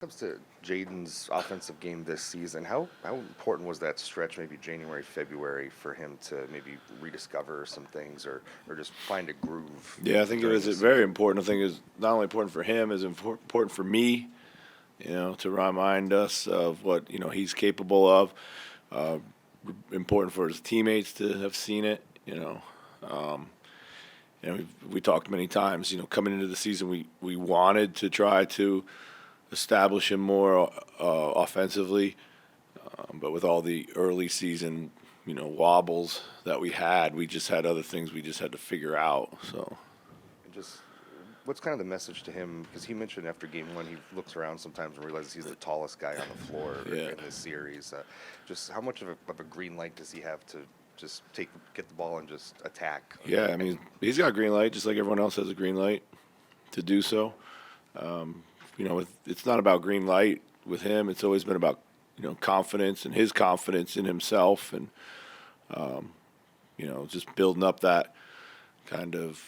Comes to Jaden's offensive game this season, how important was that stretch, maybe January, February, for him to maybe rediscover some things or just find a groove? Yeah, I think it during was the very season? important. I think it was not only important for him, it's important for me, to remind us of what, he's capable of. Uh, Important for his teammates to have seen it, we talked many times, coming into the season, we wanted to try to establish him more offensively, but with all the early season, wobbles that we had, we just had other things we just had to figure out. So And just what's kind of the message to him? Because he mentioned after game one, he looks around sometimes and realizes he's the tallest guy on the floor yeah, in this series. Just how much of a green light does he have to just get the ball and just attack? yeah. I mean, he's got a green light, just like everyone else has a green light to do so. It's not about green light with him. It's always been about confidence and his confidence in himself, and just building up that kind of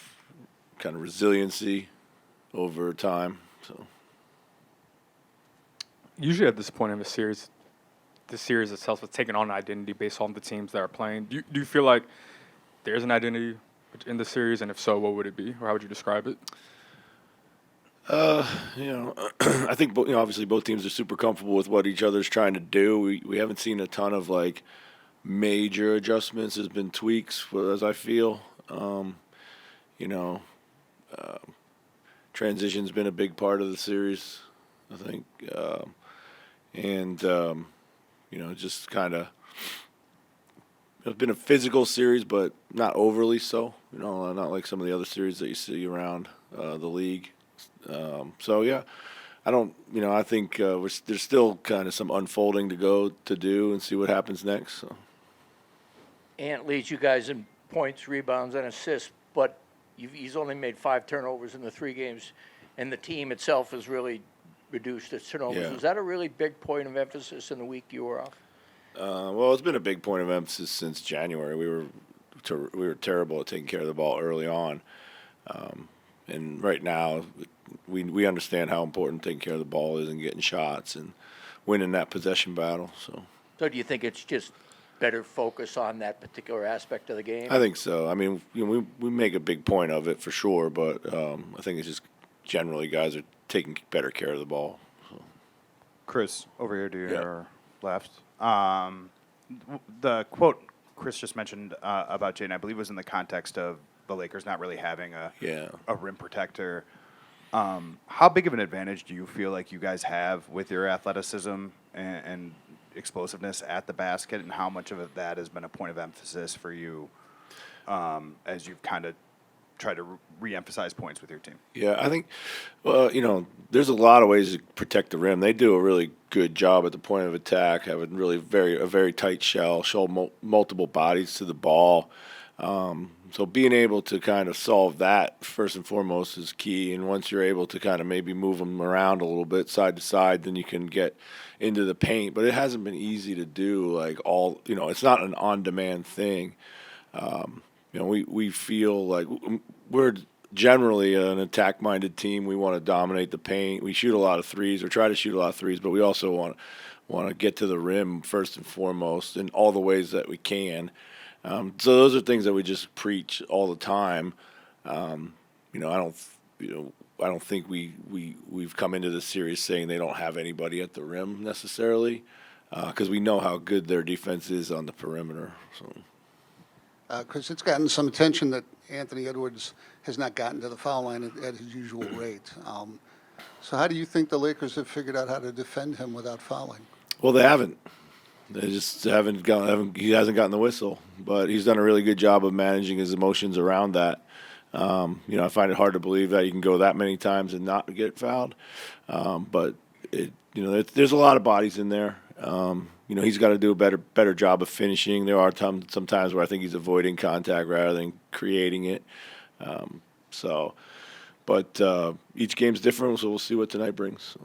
resiliency over time. So Usually at this point in the series itself is taking on an identity based on the teams that are playing. Do you feel like there's an identity in the series, and if so, what would it be, or how would you describe it? I think obviously both teams are super comfortable with what each other's trying to do. We haven't seen a ton of like major adjustments. There's been tweaks, as I feel. You know, Transition's been a big part of the series, I think, and just kind of it's been a physical series, but not overly so. Not like some of the other series that you see around the league. So yeah, I don't. I think there's still kind of some unfolding to do and see what happens next. So. Ant leads you guys in points, rebounds, and assists, but he's only made 5 turnovers in the 3 games, and the team itself has really reduced its turnovers. Yeah. Was that a really big point of emphasis in the week you were off? Well, it's been a big point of emphasis since January. We were terrible at taking care of the ball early on, and right now we understand how important taking care of the ball is and getting shots and winning that possession battle. So do you think it's just better focus on that particular aspect of the game? I think so. I mean, we make a big point of it for sure, but I think it's just generally guys are taking better care of the ball. So. Chris, over here to your Yeah. left. The quote Chris just mentioned about Jaden, I believe, was in the context of the Lakers not really having a rim protector. How big of an advantage do you feel like you guys have with your athleticism and explosiveness at the basket, and how much of that has been a point of emphasis for you as you've kind of tried to re-emphasize points with your team? Yeah, I think, there's a lot of ways to protect the rim. They do a really good job at the point of attack, having really a very tight shell, show multiple bodies to the ball. So being able to kind of solve that first and foremost is key. And once you're able to kind of maybe move them around a little bit side to side, then you can get into the paint. But it hasn't been easy to do. It's not an on-demand thing. We feel like we're generally an attack-minded team. We want to dominate the paint. We shoot a lot of threes, or try to shoot a lot of threes, but we also want to get to the rim first and foremost in all the ways that we can. So those are things that we just preach all the time. I don't think we've come into this series saying they don't have anybody at the rim necessarily, because we know how good their defense is on the perimeter. So. Because it's gotten some attention that Anthony Edwards has not gotten to the foul line at his usual rate. So how do you think the Lakers have figured out how to defend him without fouling? Well, they haven't. They just haven't he hasn't gotten the whistle, but he's done a really good job of managing his emotions around that. I find it hard to believe that you can go that many times and not get fouled. But there's a lot of bodies in there. He's got to do a better job of finishing. There are sometimes where I think he's avoiding contact rather than creating it. But each game's different, so we'll see what tonight brings. So.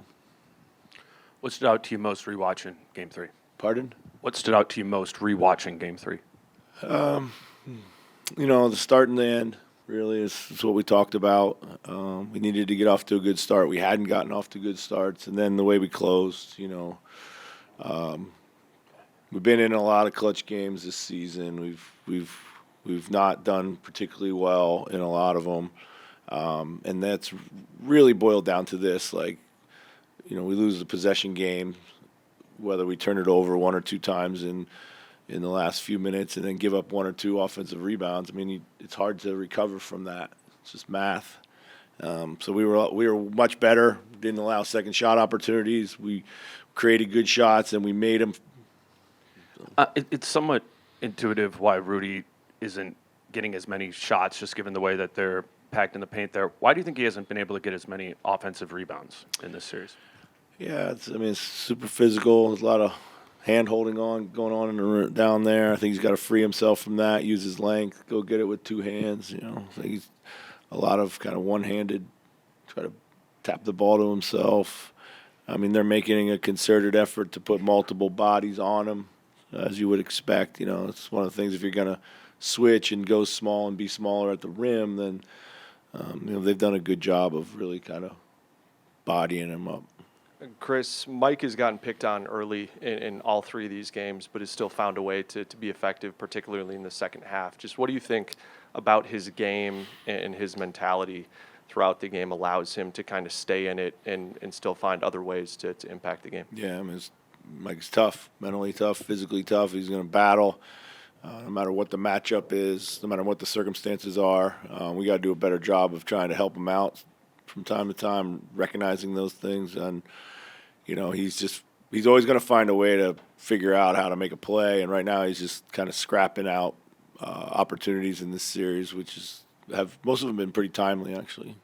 What stood out to you most rewatching Game 3? Pardon? What stood out to you most rewatching Game 3? The start and the end. Really, is what we talked about. We needed to get off to a good start. We hadn't gotten off to good starts, and then the way we closed, we've been in a lot of clutch games this season. We've not done particularly well in a lot of them, and that's really boiled down to this. Like, we lose the possession game, whether we turn it over one or two times in the last few minutes and then give up one or two offensive rebounds. I mean, it's hard to recover from that. It's just math. So we were much better. Didn't allow second shot opportunities. We created good shots and we made them. It's somewhat intuitive why Rudy isn't getting as many shots, just given the way that they're packed in the paint there. Why do you think he hasn't been able to get as many offensive rebounds in this series? Yeah, it's super physical. There's a lot of hand holding going on down there. I think he's got to free himself from that, use his length, go get it with two hands. I think he's a lot of kind of one-handed, try to tap the ball to himself. I mean, they're making a concerted effort to put multiple bodies on him, as you would expect. It's one of the things, if you're going to switch and go small and be smaller at the rim, then they've done a good job of really kind of bodying him up. Chris, Mike has gotten picked on early in all three of these games, but has still found a way to be effective, particularly in the second half. Just what do you think about his game and his mentality throughout the game allows him to kind of stay in it and still find other ways to impact the game? Yeah, I mean, Mike's tough, mentally tough, physically tough. He's going to battle no matter what the matchup is, no matter what the circumstances are. We got to do a better job of trying to help him out from time to time, recognizing those things. And, he's always going to find a way to figure out how to make a play. And right now he's just kind of scrapping out opportunities in this series, which most of them been pretty timely, actually.